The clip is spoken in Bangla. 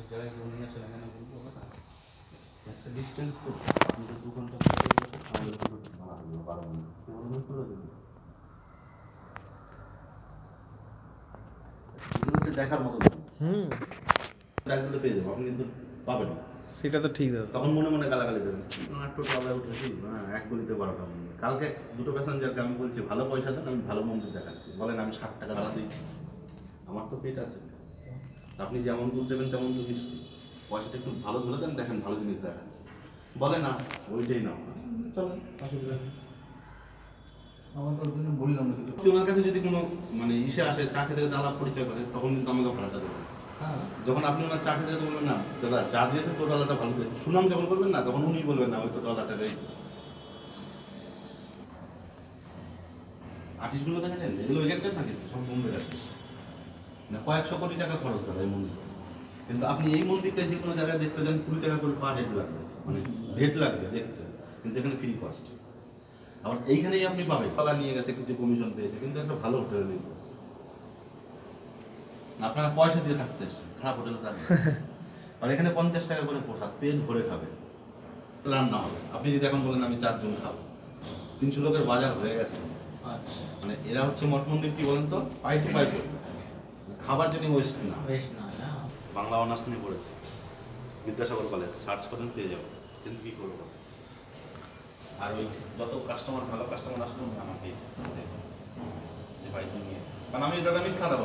পাশের জায়গায় কেউ নিয়ে আসলে এখানে বলবো কথা একটা ডিস্টেন্স তো আপনি তো 2 ঘন্টা আমাদের 2 ঘন্টা ভাড়া হলো 12 মিনিট তো অনুরোধ করে দেবেন এগুলো হচ্ছে দেখার মতো ডাকগুলো পেয়ে যাবো আপনি কিন্তু পাবেন না সেটা তো ঠিক দাদা। তখন মনে মনে গালাগালি দেবেন টোটোওয়ালায় উঠেছি হ্যাঁ 1 গলিতে 12টা মন্দির কালকে 2টো প্যাসেঞ্জারকে আমি বলছি ভালো পয়সা দেন আমি ভালো মন্দির দেখাচ্ছি বলেন আমি 60 টাকা ভাড়া দিই আমার তো পেট আছে আপনি যেমন দুধ দেবেন তেমন তো মিষ্টি পয়সাটা একটু ভালো ধরে দেন দেখেন ভালো জিনিস দেখাচ্ছি বলে না ওইটাই নাও চলেন অসুবিধা নেই আমার তো ওর জন্য বললাম না ওনার কাছে যদি কোনো মানে ইসে আসে চা খেতে খেতে আলাপ পরিচয় করে তখন কিন্তু আমাকে ভাড়াটা দেবেন যখন আপনি ওনার চা খেতে বলবেন না দাদা চা দিয়েছে টোটালটা ভালো দিয়ে সুনাম যখন করবেন না তখন উনি বলবেন না ওই টোটালটা রেট আর্টিস্টগুলো দেখেছেন এগুলো ওইখানকার না কিন্তু সব বোম্বের আর্টিস্ট না কয়েকশো কোটি টাকা খরচ দাদা এই মন্দির কিন্তু আপনি এই মন্দিরটা যে কোনো জায়গায় দেখতে যান 20 টাকা করে পার হেড লাগবে মানে হেড লাগবে দেখতে কিন্তু এখানে ফ্রি কস্ট আবার এইখানেই আপনি পাবেন পালা নিয়ে গেছে কিছু কমিশন পেয়েছে কিন্তু একটা ভালো হোটেলে নিয়ে আপনারা পয়সা দিয়ে থাকতে এসছেন খারাপ হোটেলে থাকবেন আর এখানে 50 টাকা করে প্রসাদ পেট ভরে খাবে রান্না হবে আপনি যদি এখন বলেন আমি 4 জন খাবো 300 লোকের বাজার হয়ে গেছে আচ্ছা মানে এরা হচ্ছে মঠ মন্দির কি বলেন তো পাই টু পাই খাবার যদি ওয়েস্ট না বেশ না না বাংলা অনার্স নিয়ে পড়েছে বিদ্যাসাগর কলেজ সার্চ করেন পেয়ে যাবো কিন্তু কী করবো আর ওই যত কাস্টমার ভালো কাস্টমার আসলে আমাকে যে ভাই তুমি কারণ আমি দাদা মিথ্যা দেবো